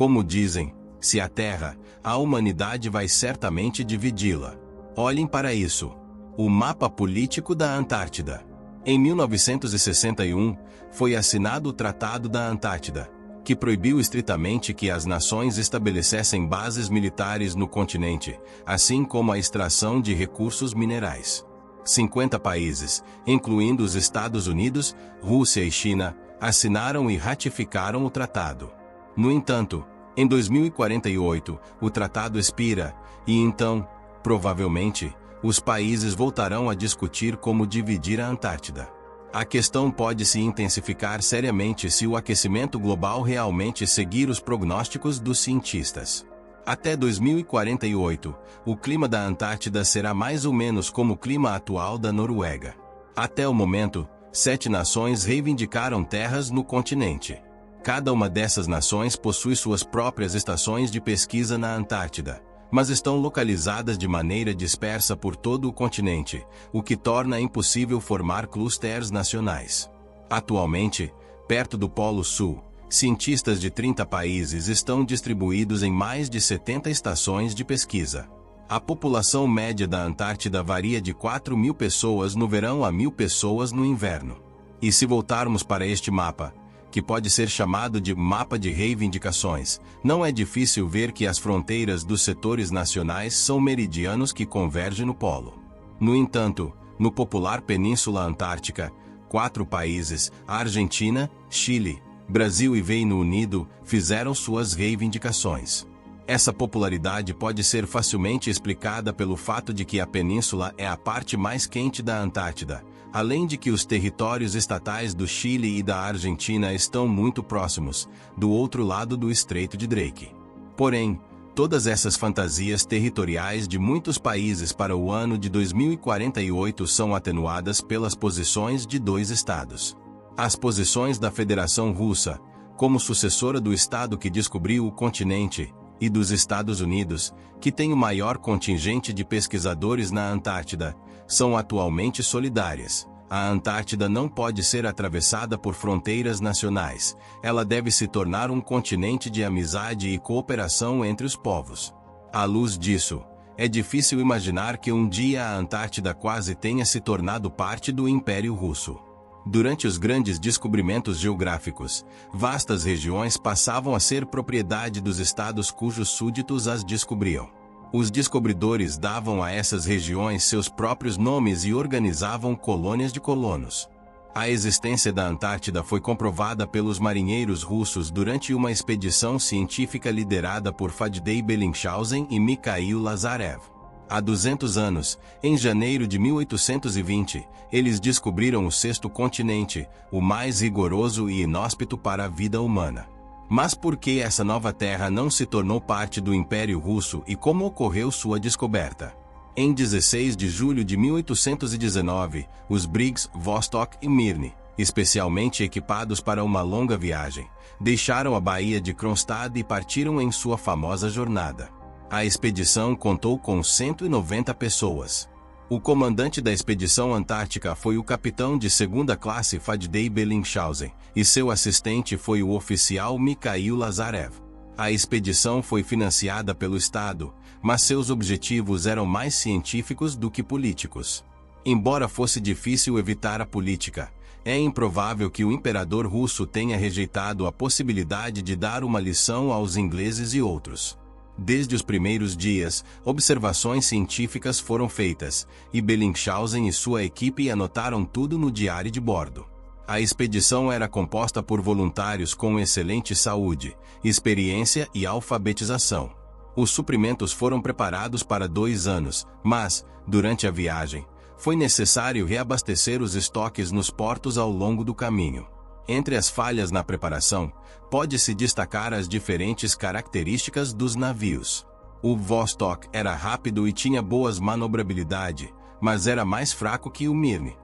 Como dizem, se a Terra, a humanidade vai certamente dividi-la. Olhem para isso. O mapa político da Antártida. Em 1961, foi assinado o Tratado da Antártida, que proibiu estritamente que as nações estabelecessem bases militares no continente, assim como a extração de recursos minerais. 50 países, incluindo os Estados Unidos, Rússia e China, assinaram e ratificaram o tratado. No entanto, em 2048, o tratado expira, e então, provavelmente, os países voltarão a discutir como dividir a Antártida. A questão pode se intensificar seriamente se o aquecimento global realmente seguir os prognósticos dos cientistas. Até 2048, o clima da Antártida será mais ou menos como o clima atual da Noruega. Até o momento, 7 nações reivindicaram terras no continente. Cada uma dessas nações possui suas próprias estações de pesquisa na Antártida, mas estão localizadas de maneira dispersa por todo o continente, o que torna impossível formar clusters nacionais. Atualmente, perto do Polo Sul, cientistas de 30 países estão distribuídos em mais de 70 estações de pesquisa. A população média da Antártida varia de 4.000 pessoas no verão a 1.000 pessoas no inverno. E se voltarmos para este mapa, que pode ser chamado de mapa de reivindicações, não é difícil ver que as fronteiras dos setores nacionais são meridianos que convergem no polo. No entanto, no popular Península Antártica, 4 países, Argentina, Chile, Brasil e Reino Unido, fizeram suas reivindicações. Essa popularidade pode ser facilmente explicada pelo fato de que a península é a parte mais quente da Antártida, além de que os territórios estatais do Chile e da Argentina estão muito próximos, do outro lado do Estreito de Drake. Porém, todas essas fantasias territoriais de muitos países para o ano de 2048 são atenuadas pelas posições de 2 estados. As posições da Federação Russa, como sucessora do estado que descobriu o continente, e dos Estados Unidos, que tem o maior contingente de pesquisadores na Antártida, são atualmente solidárias. A Antártida não pode ser atravessada por fronteiras nacionais, ela deve se tornar um continente de amizade e cooperação entre os povos. À luz disso, é difícil imaginar que um dia a Antártida quase tenha se tornado parte do Império Russo. Durante os grandes descobrimentos geográficos, vastas regiões passavam a ser propriedade dos estados cujos súditos as descobriam. Os descobridores davam a essas regiões seus próprios nomes e organizavam colônias de colonos. A existência da Antártida foi comprovada pelos marinheiros russos durante uma expedição científica liderada por Faddeev Bellingshausen e Mikhail Lazarev. Há 200 anos, em janeiro de 1820, eles descobriram o 6º continente, o mais rigoroso e inóspito para a vida humana. Mas por que essa nova terra não se tornou parte do Império Russo e como ocorreu sua descoberta? Em 16 de julho de 1819, os brigs Vostok e Mirny, especialmente equipados para uma longa viagem, deixaram a Baía de Kronstadt e partiram em sua famosa jornada. A expedição contou com 190 pessoas. O comandante da expedição antártica foi o capitão de 2ª classe Faddeev Bellingshausen, e seu assistente foi o oficial Mikhail Lazarev. A expedição foi financiada pelo Estado, mas seus objetivos eram mais científicos do que políticos. Embora fosse difícil evitar a política, é improvável que o imperador russo tenha rejeitado a possibilidade de dar uma lição aos ingleses e outros. Desde os primeiros dias, observações científicas foram feitas, e Bellingshausen e sua equipe anotaram tudo no diário de bordo. A expedição era composta por voluntários com excelente saúde, experiência e alfabetização. Os suprimentos foram preparados para 2 anos, mas, durante a viagem, foi necessário reabastecer os estoques nos portos ao longo do caminho. Entre as falhas na preparação, pode-se destacar as diferentes características dos navios. O Vostok era rápido e tinha boas manobrabilidade, mas era mais fraco que o Mirny.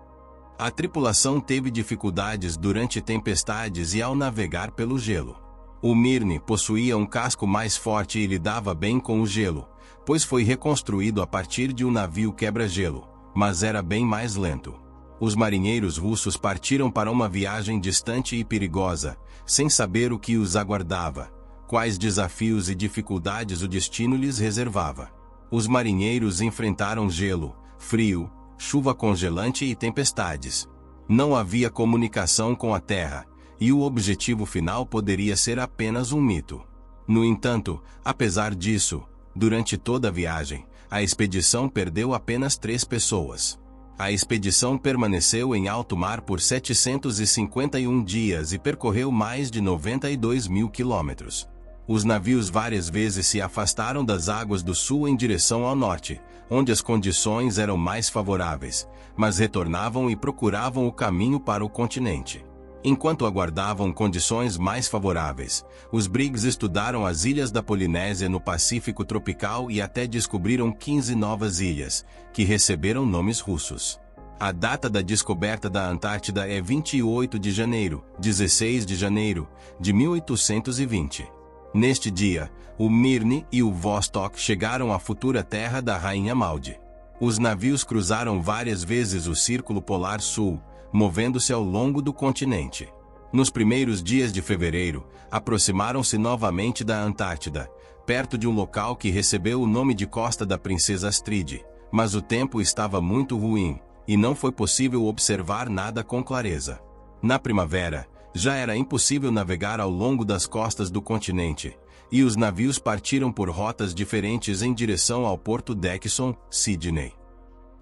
A tripulação teve dificuldades durante tempestades e ao navegar pelo gelo. O Mirny possuía um casco mais forte e lidava bem com o gelo, pois foi reconstruído a partir de um navio quebra-gelo, mas era bem mais lento. Os marinheiros russos partiram para uma viagem distante e perigosa, sem saber o que os aguardava, Quais desafios e dificuldades o destino lhes reservava? Os marinheiros enfrentaram gelo, frio, chuva congelante e tempestades. Não havia comunicação com a terra, e o objetivo final poderia ser apenas um mito. No entanto, apesar disso, durante toda a viagem, a expedição perdeu apenas 3 pessoas. A expedição permaneceu em alto mar por 751 dias e percorreu mais de 92 mil quilômetros. Os navios várias vezes se afastaram das águas do sul em direção ao norte, onde as condições eram mais favoráveis, mas retornavam e procuravam o caminho para o continente. Enquanto aguardavam condições mais favoráveis, os Briggs estudaram as ilhas da Polinésia no Pacífico tropical e até descobriram 15 novas ilhas, que receberam nomes russos. A data da descoberta da Antártida é 28 de janeiro, 16 de janeiro, de 1820. Neste dia, o Mirny e o Vostok chegaram à futura terra da Rainha Maude. Os navios cruzaram várias vezes o Círculo Polar Sul, movendo-se ao longo do continente. Nos primeiros dias de fevereiro, aproximaram-se novamente da Antártida, perto de um local que recebeu o nome de Costa da Princesa Astrid, mas o tempo estava muito ruim, e não foi possível observar nada com clareza. Na primavera, já era impossível navegar ao longo das costas do continente, e os navios partiram por rotas diferentes em direção ao Porto Dexon, Sydney.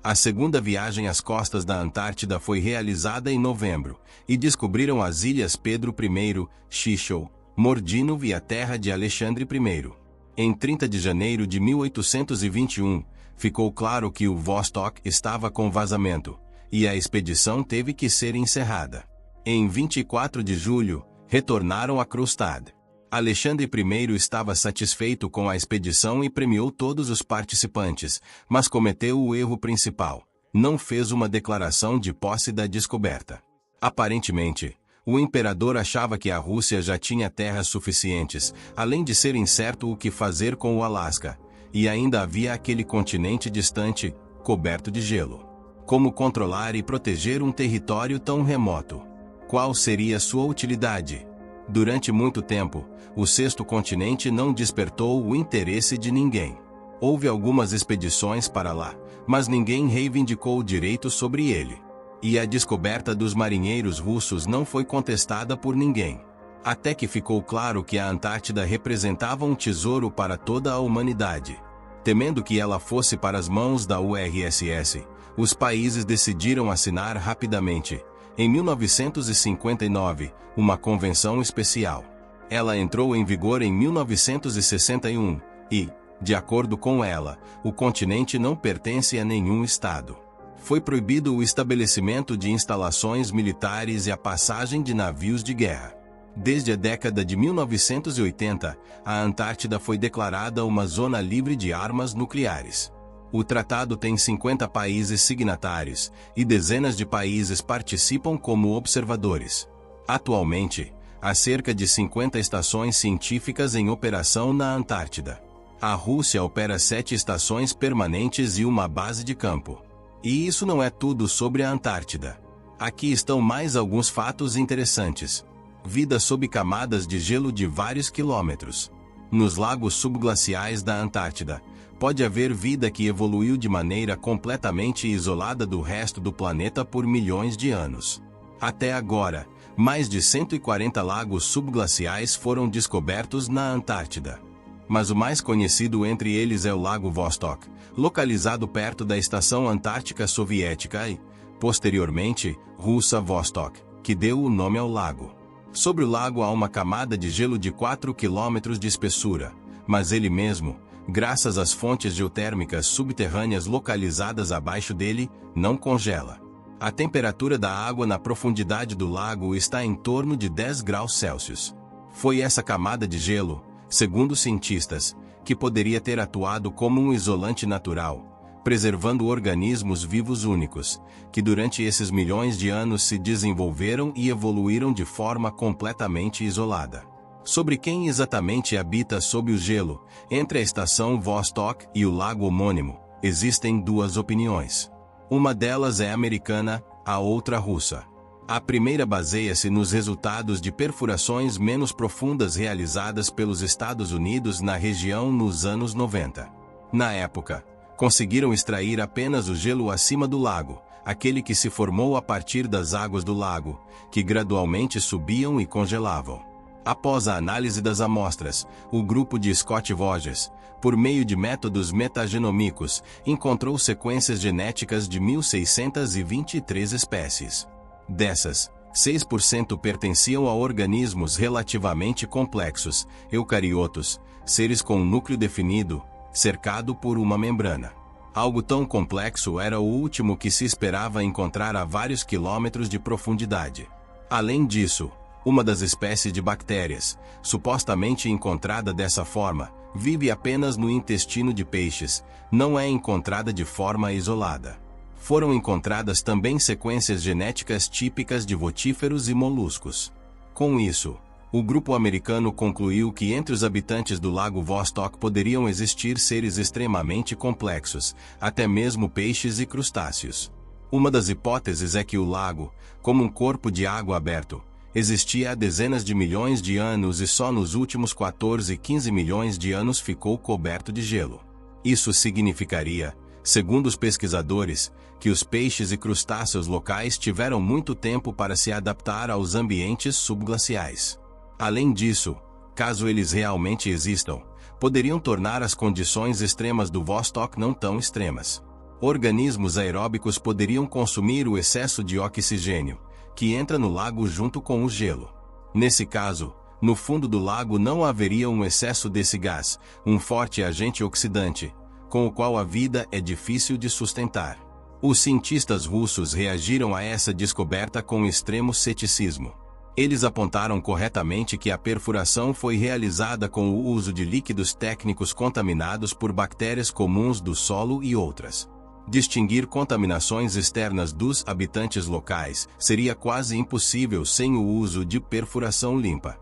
A segunda viagem às costas da Antártida foi realizada em novembro, e descobriram as ilhas Pedro I, Chichou, Mordinov e a terra de Alexandre I. Em 30 de janeiro de 1821, ficou claro que o Vostok estava com vazamento, e a expedição teve que ser encerrada. Em 24 de julho, retornaram a Kronstadt. Alexandre I estava satisfeito com a expedição e premiou todos os participantes, mas cometeu o erro principal: não fez uma declaração de posse da descoberta. Aparentemente, o imperador achava que a Rússia já tinha terras suficientes, além de ser incerto o que fazer com o Alasca, e ainda havia aquele continente distante, coberto de gelo. Como controlar e proteger um território tão remoto? Qual seria sua utilidade? Durante muito tempo, o sexto continente não despertou o interesse de ninguém. Houve algumas expedições para lá, mas ninguém reivindicou o direito sobre ele. E a descoberta dos marinheiros russos não foi contestada por ninguém. Até que ficou claro que a Antártida representava um tesouro para toda a humanidade. Temendo que ela fosse para as mãos da URSS, os países decidiram assinar rapidamente, em 1959, uma convenção especial. Ela entrou em vigor em 1961 e, de acordo com ela, o continente não pertence a nenhum estado. Foi proibido o estabelecimento de instalações militares e a passagem de navios de guerra. Desde a década de 1980, a Antártida foi declarada uma zona livre de armas nucleares. O tratado tem 50 países signatários, e dezenas de países participam como observadores. Atualmente, há cerca de 50 estações científicas em operação na Antártida. A Rússia opera 7 estações permanentes e uma base de campo. E isso não é tudo sobre a Antártida. Aqui estão mais alguns fatos interessantes. Vida sob camadas de gelo de vários quilômetros. Nos lagos subglaciais da Antártida, pode haver vida que evoluiu de maneira completamente isolada do resto do planeta por milhões de anos. Até agora, mais de 140 lagos subglaciais foram descobertos na Antártida. Mas o mais conhecido entre eles é o Lago Vostok, localizado perto da Estação Antártica Soviética e, posteriormente, russa Vostok, que deu o nome ao lago. Sobre o lago há uma camada de gelo de 4 km de espessura, mas ele mesmo, graças às fontes geotérmicas subterrâneas localizadas abaixo dele, não congela. A temperatura da água na profundidade do lago está em torno de 10 graus Celsius. Foi essa camada de gelo, segundo cientistas, que poderia ter atuado como um isolante natural, preservando organismos vivos únicos, que durante esses milhões de anos se desenvolveram e evoluíram de forma completamente isolada. Sobre quem exatamente habita sob o gelo, entre a estação Vostok e o lago homônimo, existem duas opiniões. Uma delas é americana, a outra russa. A primeira baseia-se nos resultados de perfurações menos profundas realizadas pelos Estados Unidos na região nos anos 90. Na época, conseguiram extrair apenas o gelo acima do lago, aquele que se formou a partir das águas do lago, que gradualmente subiam e congelavam. Após a análise das amostras, o grupo de Scott Voges, por meio de métodos metagenômicos, encontrou sequências genéticas de 1.623 espécies. Dessas, 6% pertenciam a organismos relativamente complexos, eucariotos, seres com um núcleo definido, cercado por uma membrana. Algo tão complexo era o último que se esperava encontrar a vários quilômetros de profundidade. Além disso, uma das espécies de bactérias, supostamente encontrada dessa forma, vive apenas no intestino de peixes, não é encontrada de forma isolada. Foram encontradas também sequências genéticas típicas de votíferos e moluscos. Com isso, o grupo americano concluiu que entre os habitantes do Lago Vostok poderiam existir seres extremamente complexos, até mesmo peixes e crustáceos. Uma das hipóteses é que o lago, como um corpo de água aberto, existia há dezenas de milhões de anos e só nos últimos 14 e 15 milhões de anos ficou coberto de gelo. Isso significaria, segundo os pesquisadores, que os peixes e crustáceos locais tiveram muito tempo para se adaptar aos ambientes subglaciais. Além disso, caso eles realmente existam, poderiam tornar as condições extremas do Vostok não tão extremas. Organismos aeróbicos poderiam consumir o excesso de oxigênio, que entra no lago junto com o gelo. Nesse caso, no fundo do lago não haveria um excesso desse gás, um forte agente oxidante, com o qual a vida é difícil de sustentar. Os cientistas russos reagiram a essa descoberta com extremo ceticismo. Eles apontaram corretamente que a perfuração foi realizada com o uso de líquidos técnicos contaminados por bactérias comuns do solo e outras. Distinguir contaminações externas dos habitantes locais seria quase impossível sem o uso de perfuração limpa.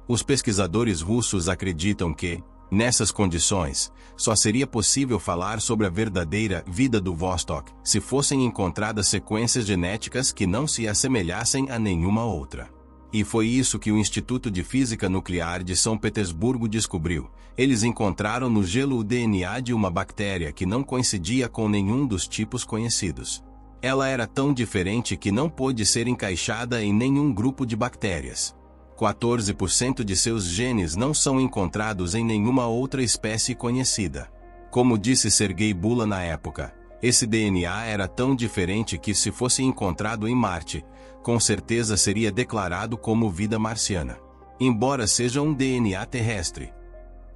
Os pesquisadores russos acreditam que, nessas condições, só seria possível falar sobre a verdadeira vida do Vostok se fossem encontradas sequências genéticas que não se assemelhassem a nenhuma outra. E foi isso que o Instituto de Física Nuclear de São Petersburgo descobriu. Eles encontraram no gelo o DNA de uma bactéria que não coincidia com nenhum dos tipos conhecidos. Ela era tão diferente que não pôde ser encaixada em nenhum grupo de bactérias. 14% de seus genes não são encontrados em nenhuma outra espécie conhecida. Como disse Sergei Bula na época, esse DNA era tão diferente que, se fosse encontrado em Marte, com certeza seria declarado como vida marciana, embora seja um DNA terrestre.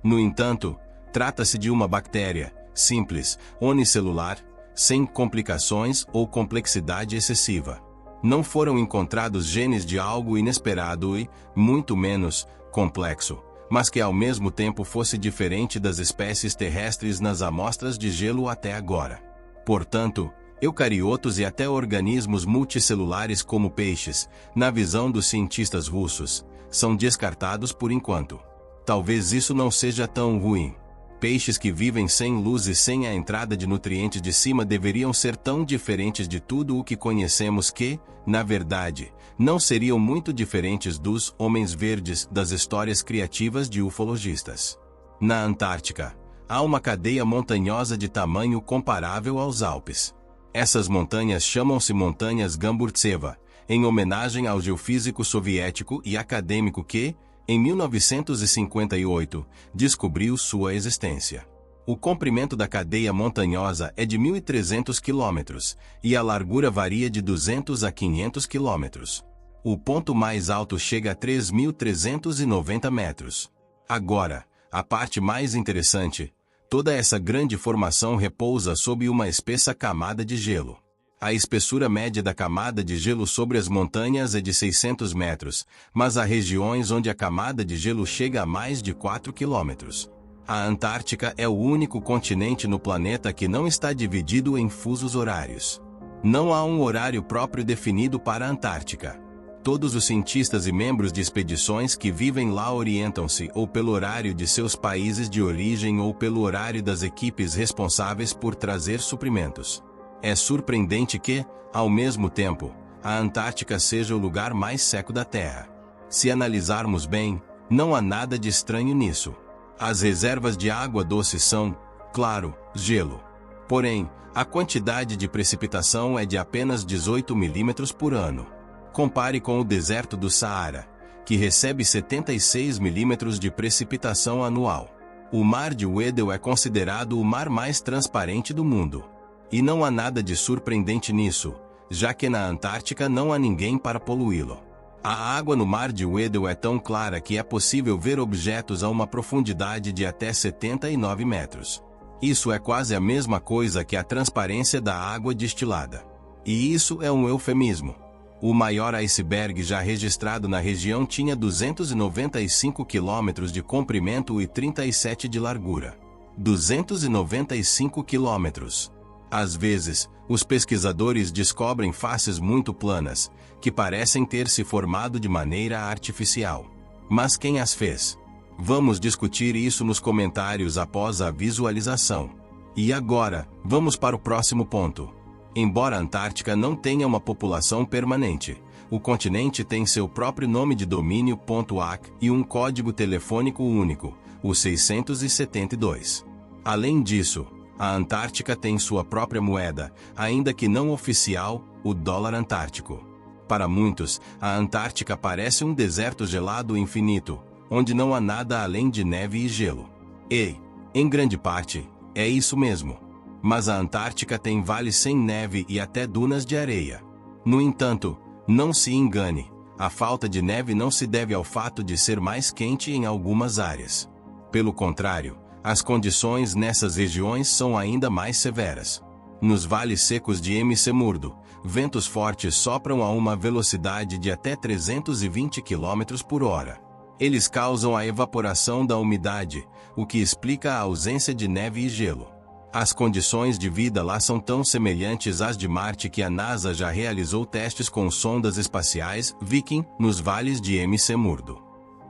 No entanto, trata-se de uma bactéria, simples, unicelular, sem complicações ou complexidade excessiva. Não foram encontrados genes de algo inesperado e, muito menos, complexo, mas que ao mesmo tempo fosse diferente das espécies terrestres nas amostras de gelo até agora. Portanto, eucariotos e até organismos multicelulares como peixes, na visão dos cientistas russos, são descartados por enquanto. Talvez isso não seja tão ruim. Peixes que vivem sem luz e sem a entrada de nutrientes de cima deveriam ser tão diferentes de tudo o que conhecemos que, na verdade, não seriam muito diferentes dos homens verdes das histórias criativas de ufologistas. Na Antártica, há uma cadeia montanhosa de tamanho comparável aos Alpes. Essas montanhas chamam-se Montanhas Gamburtseva, em homenagem ao geofísico soviético e acadêmico que, em 1958, descobriu sua existência. O comprimento da cadeia montanhosa é de 1.300 km, e a largura varia de 200 a 500 km. O ponto mais alto chega a 3.390 metros. Agora, a parte mais interessante: toda essa grande formação repousa sob uma espessa camada de gelo. A espessura média da camada de gelo sobre as montanhas é de 600 metros, mas há regiões onde a camada de gelo chega a mais de 4 quilômetros. A Antártica é o único continente no planeta que não está dividido em fusos horários. Não há um horário próprio definido para a Antártica. Todos os cientistas e membros de expedições que vivem lá orientam-se ou pelo horário de seus países de origem ou pelo horário das equipes responsáveis por trazer suprimentos. É surpreendente que, ao mesmo tempo, a Antártica seja o lugar mais seco da Terra. Se analisarmos bem, não há nada de estranho nisso. As reservas de água doce são, claro, gelo. Porém, a quantidade de precipitação é de apenas 18 milímetros por ano. Compare com o deserto do Saara, que recebe 76 milímetros de precipitação anual. O Mar de Weddell é considerado o mar mais transparente do mundo. E não há nada de surpreendente nisso, já que na Antártica não há ninguém para poluí-lo. A água no Mar de Weddell é tão clara que é possível ver objetos a uma profundidade de até 79 metros. Isso é quase a mesma coisa que a transparência da água destilada. E isso é um eufemismo. O maior iceberg já registrado na região tinha 295 quilômetros de comprimento e 37 de largura. 295 quilômetros. Às vezes, os pesquisadores descobrem faces muito planas, que parecem ter se formado de maneira artificial. Mas quem as fez? Vamos discutir isso nos comentários após a visualização. E agora, vamos para o próximo ponto. Embora a Antártica não tenha uma população permanente, o continente tem seu próprio nome de domínio .ac e um código telefônico único, o 672. Além disso, a Antártica tem sua própria moeda, ainda que não oficial, o dólar antártico. Para muitos, a Antártica parece um deserto gelado infinito, onde não há nada além de neve e gelo. E, em grande parte, é isso mesmo. Mas a Antártica tem vales sem neve e até dunas de areia. No entanto, não se engane, a falta de neve não se deve ao fato de ser mais quente em algumas áreas. Pelo contrário, as condições nessas regiões são ainda mais severas. Nos vales secos de McMurdo, ventos fortes sopram a uma velocidade de até 320 km por hora. Eles causam a evaporação da umidade, o que explica a ausência de neve e gelo. As condições de vida lá são tão semelhantes às de Marte que a NASA já realizou testes com sondas espaciais Viking nos vales de McMurdo.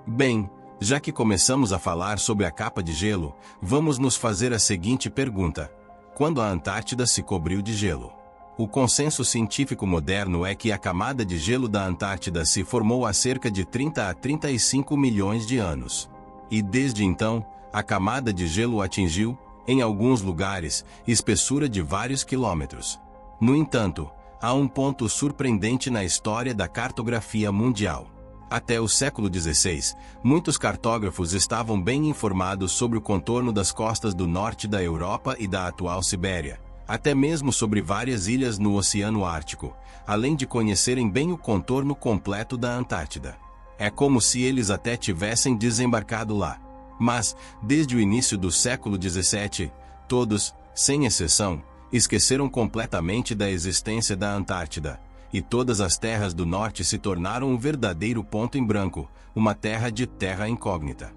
Bem, já que começamos a falar sobre a capa de gelo, vamos nos fazer a seguinte pergunta: quando a Antártida se cobriu de gelo? O consenso científico moderno é que a camada de gelo da Antártida se formou há cerca de 30 a 35 milhões de anos. E desde então, a camada de gelo atingiu, em alguns lugares, espessura de vários quilômetros. No entanto, há um ponto surpreendente na história da cartografia mundial. Até o século XVI, muitos cartógrafos estavam bem informados sobre o contorno das costas do norte da Europa e da atual Sibéria, até mesmo sobre várias ilhas no Oceano Ártico, além de conhecerem bem o contorno completo da Antártida. É como se eles até tivessem desembarcado lá. Mas, desde o início do século XVII, todos, sem exceção, esqueceram completamente da existência da Antártida, e todas as terras do norte se tornaram um verdadeiro ponto em branco, uma terra incógnita.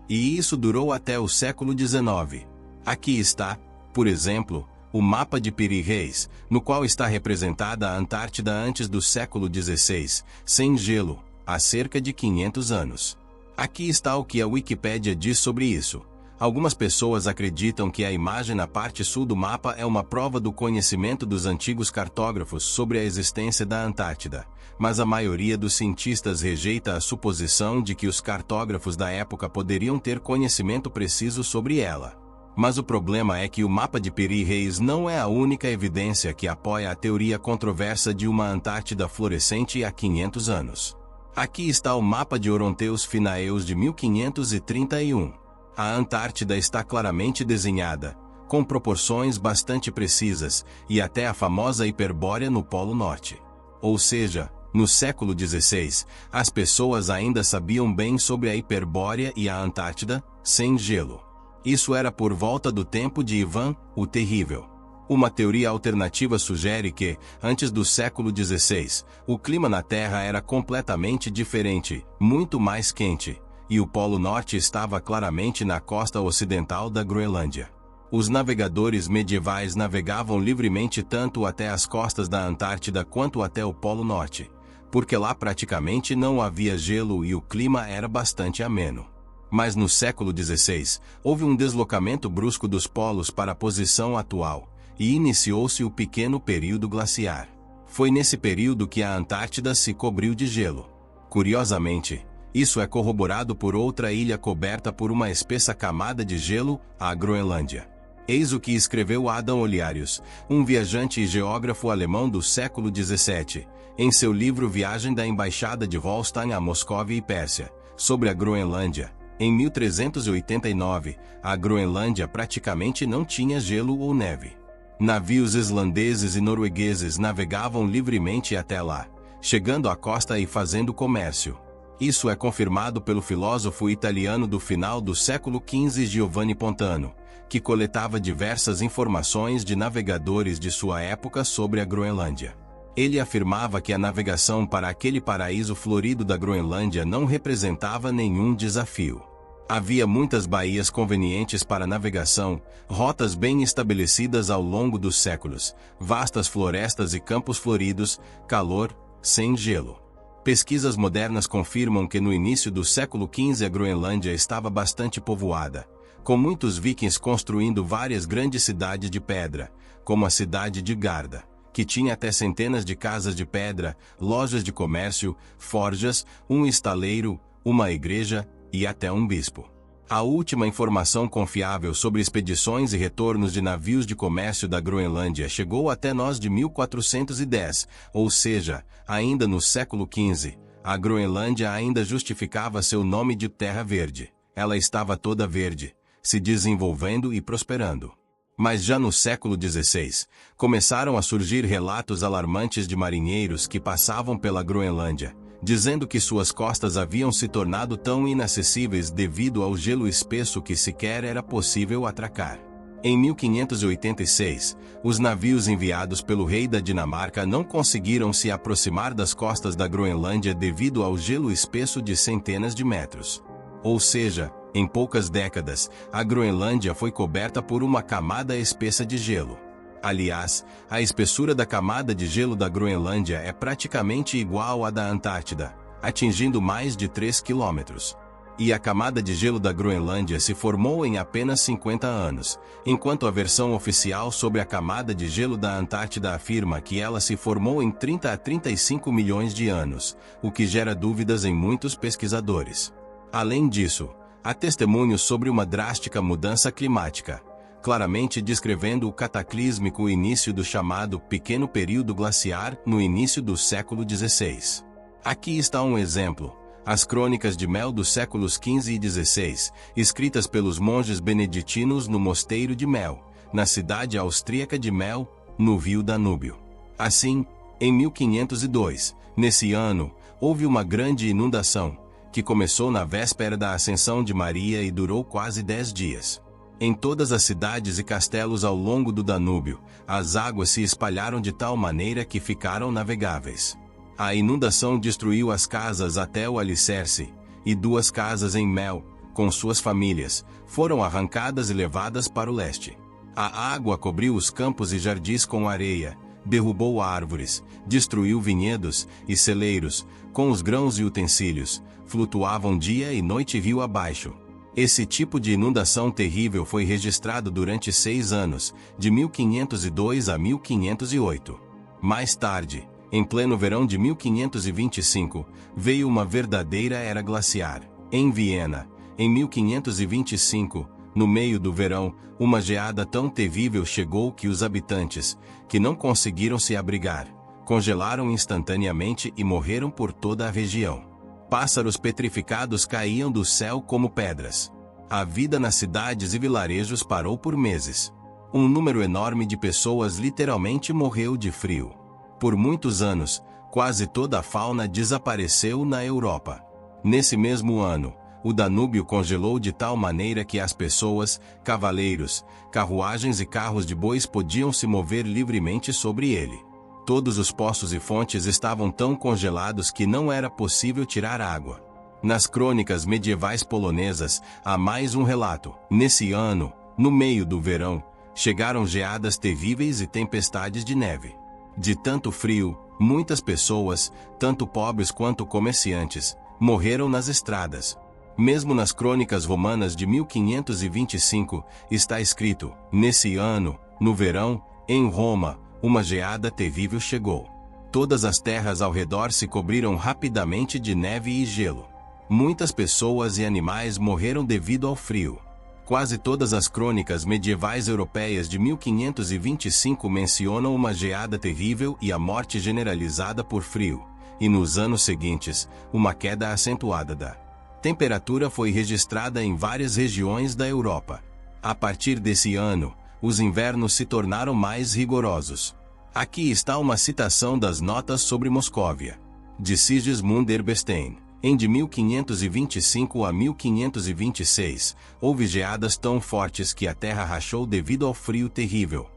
E isso durou até o século XIX. Aqui está, por exemplo, o mapa de Piri Reis, no qual está representada a Antártida antes do século XVI, sem gelo, há cerca de 500 anos. Aqui está o que a Wikipédia diz sobre isso. Algumas pessoas acreditam que a imagem na parte sul do mapa é uma prova do conhecimento dos antigos cartógrafos sobre a existência da Antártida, mas a maioria dos cientistas rejeita a suposição de que os cartógrafos da época poderiam ter conhecimento preciso sobre ela. Mas o problema é que o mapa de Piri Reis não é a única evidência que apoia a teoria controversa de uma Antártida florescente há 500 anos. Aqui está o mapa de Oronteus Finaeus de 1531. A Antártida está claramente desenhada, com proporções bastante precisas, e até a famosa Hiperbórea no Polo Norte. Ou seja, no século XVI, as pessoas ainda sabiam bem sobre a Hiperbórea e a Antártida, sem gelo. Isso era por volta do tempo de Ivan, o Terrível. Uma teoria alternativa sugere que, antes do século XVI, o clima na Terra era completamente diferente, muito mais quente, e o Polo Norte estava claramente na costa ocidental da Groenlândia. Os navegadores medievais navegavam livremente tanto até as costas da Antártida quanto até o Polo Norte, porque lá praticamente não havia gelo e o clima era bastante ameno. Mas no século XVI, houve um deslocamento brusco dos polos para a posição atual, e iniciou-se o pequeno período glaciar. Foi nesse período que a Antártida se cobriu de gelo. Curiosamente, isso é corroborado por outra ilha coberta por uma espessa camada de gelo, a Groenlândia. Eis o que escreveu Adam Oliarius, um viajante e geógrafo alemão do século XVII, em seu livro Viagem da Embaixada de Holstein a Moscóvia e Pérsia, sobre a Groenlândia. Em 1389, a Groenlândia praticamente não tinha gelo ou neve. Navios islandeses e noruegueses navegavam livremente até lá, chegando à costa e fazendo comércio. Isso é confirmado pelo filósofo italiano do final do século XV Giovanni Pontano, que coletava diversas informações de navegadores de sua época sobre a Groenlândia. Ele afirmava que a navegação para aquele paraíso florido da Groenlândia não representava nenhum desafio. Havia muitas baías convenientes para navegação, rotas bem estabelecidas ao longo dos séculos, vastas florestas e campos floridos, calor, sem gelo. Pesquisas modernas confirmam que no início do século XV a Groenlândia estava bastante povoada, com muitos vikings construindo várias grandes cidades de pedra, como a cidade de Garda, que tinha até centenas de casas de pedra, lojas de comércio, forjas, um estaleiro, uma igreja e até um bispo. A última informação confiável sobre expedições e retornos de navios de comércio da Groenlândia chegou até nós de 1410, ou seja, ainda no século XV, a Groenlândia ainda justificava seu nome de Terra Verde. Ela estava toda verde, se desenvolvendo e prosperando. Mas já no século XVI, começaram a surgir relatos alarmantes de marinheiros que passavam pela Groenlândia, dizendo que suas costas haviam se tornado tão inacessíveis devido ao gelo espesso que sequer era possível atracar. Em 1586, os navios enviados pelo rei da Dinamarca não conseguiram se aproximar das costas da Groenlândia devido ao gelo espesso de centenas de metros. Ou seja, em poucas décadas, a Groenlândia foi coberta por uma camada espessa de gelo. Aliás, a espessura da camada de gelo da Groenlândia é praticamente igual à da Antártida, atingindo mais de 3 quilômetros. E a camada de gelo da Groenlândia se formou em apenas 50 anos, enquanto a versão oficial sobre a camada de gelo da Antártida afirma que ela se formou em 30 a 35 milhões de anos, o que gera dúvidas em muitos pesquisadores. Além disso, há testemunhos sobre uma drástica mudança climática, claramente descrevendo o cataclísmico início do chamado Pequeno Período Glaciar no início do século XVI. Aqui está um exemplo: as crônicas de Mel dos séculos XV e XVI, escritas pelos monges beneditinos no mosteiro de Mel, na cidade austríaca de Mel, no rio Danúbio. Assim, em 1502, nesse ano, houve uma grande inundação, que começou na véspera da Ascensão de Maria e durou quase 10 dias. Em todas as cidades e castelos ao longo do Danúbio, as águas se espalharam de tal maneira que ficaram navegáveis. A inundação destruiu as casas até o alicerce, e 2 casas em Mel, com suas famílias, foram arrancadas e levadas para o leste. A água cobriu os campos e jardins com areia, derrubou árvores, destruiu vinhedos e celeiros, com os grãos e utensílios, flutuavam dia e noite rio abaixo. Esse tipo de inundação terrível foi registrado durante 6 anos, de 1502 a 1508. Mais tarde, em pleno verão de 1525, veio uma verdadeira era glaciar. Em Viena, em 1525, no meio do verão, uma geada tão terrível chegou que os habitantes, que não conseguiram se abrigar, congelaram instantaneamente e morreram por toda a região. Pássaros petrificados caíam do céu como pedras. A vida nas cidades e vilarejos parou por meses. Um número enorme de pessoas literalmente morreu de frio. Por muitos anos, quase toda a fauna desapareceu na Europa. Nesse mesmo ano, o Danúbio congelou de tal maneira que as pessoas, cavaleiros, carruagens e carros de bois podiam se mover livremente sobre ele. Todos os poços e fontes estavam tão congelados que não era possível tirar água. Nas crônicas medievais polonesas, há mais um relato. Nesse ano, no meio do verão, chegaram geadas terríveis e tempestades de neve. De tanto frio, muitas pessoas, tanto pobres quanto comerciantes, morreram nas estradas. Mesmo nas crônicas romanas de 1525, está escrito: nesse ano, no verão, em Roma, uma geada terrível chegou. Todas as terras ao redor se cobriram rapidamente de neve e gelo. Muitas pessoas e animais morreram devido ao frio. Quase todas as crônicas medievais europeias de 1525 mencionam uma geada terrível e a morte generalizada por frio, e nos anos seguintes, uma queda acentuada da temperatura foi registrada em várias regiões da Europa. A partir desse ano, os invernos se tornaram mais rigorosos. Aqui está uma citação das notas sobre Moscóvia, de Sigismund Erbestein. De 1525 a 1526, houve geadas tão fortes que a terra rachou devido ao frio terrível.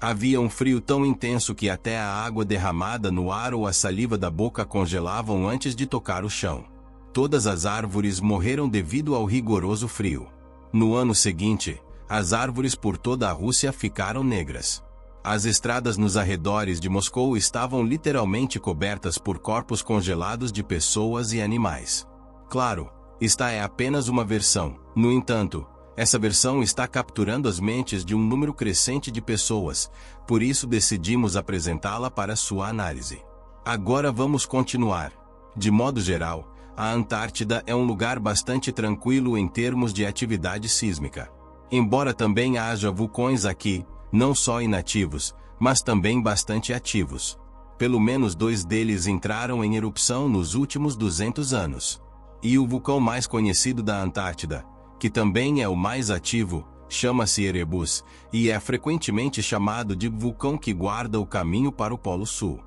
Havia um frio tão intenso que até a água derramada no ar ou a saliva da boca congelavam antes de tocar o chão. Todas as árvores morreram devido ao rigoroso frio. No ano seguinte, as árvores por toda a Rússia ficaram negras. As estradas nos arredores de Moscou estavam literalmente cobertas por corpos congelados de pessoas e animais. Claro, esta é apenas uma versão. No entanto, essa versão está capturando as mentes de um número crescente de pessoas, por isso decidimos apresentá-la para sua análise. Agora vamos continuar. De modo geral, a Antártida é um lugar bastante tranquilo em termos de atividade sísmica. Embora também haja vulcões aqui, não só inativos, mas também bastante ativos. Pelo menos 2 deles entraram em erupção nos últimos 200 anos. E o vulcão mais conhecido da Antártida, que também é o mais ativo, chama-se Erebus, e é frequentemente chamado de vulcão que guarda o caminho para o Polo Sul.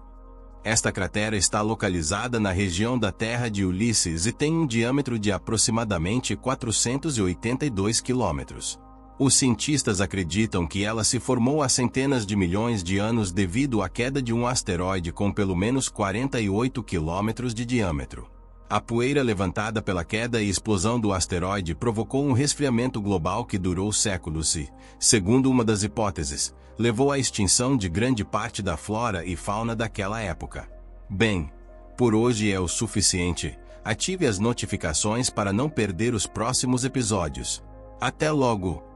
Esta cratera está localizada na região da Terra de Ulisses e tem um diâmetro de aproximadamente 482 quilômetros. Os cientistas acreditam que ela se formou há centenas de milhões de anos devido à queda de um asteroide com pelo menos 48 quilômetros de diâmetro. A poeira levantada pela queda e explosão do asteroide provocou um resfriamento global que durou séculos e, segundo uma das hipóteses, levou à extinção de grande parte da flora e fauna daquela época. Bem, por hoje é o suficiente. Ative as notificações para não perder os próximos episódios. Até logo!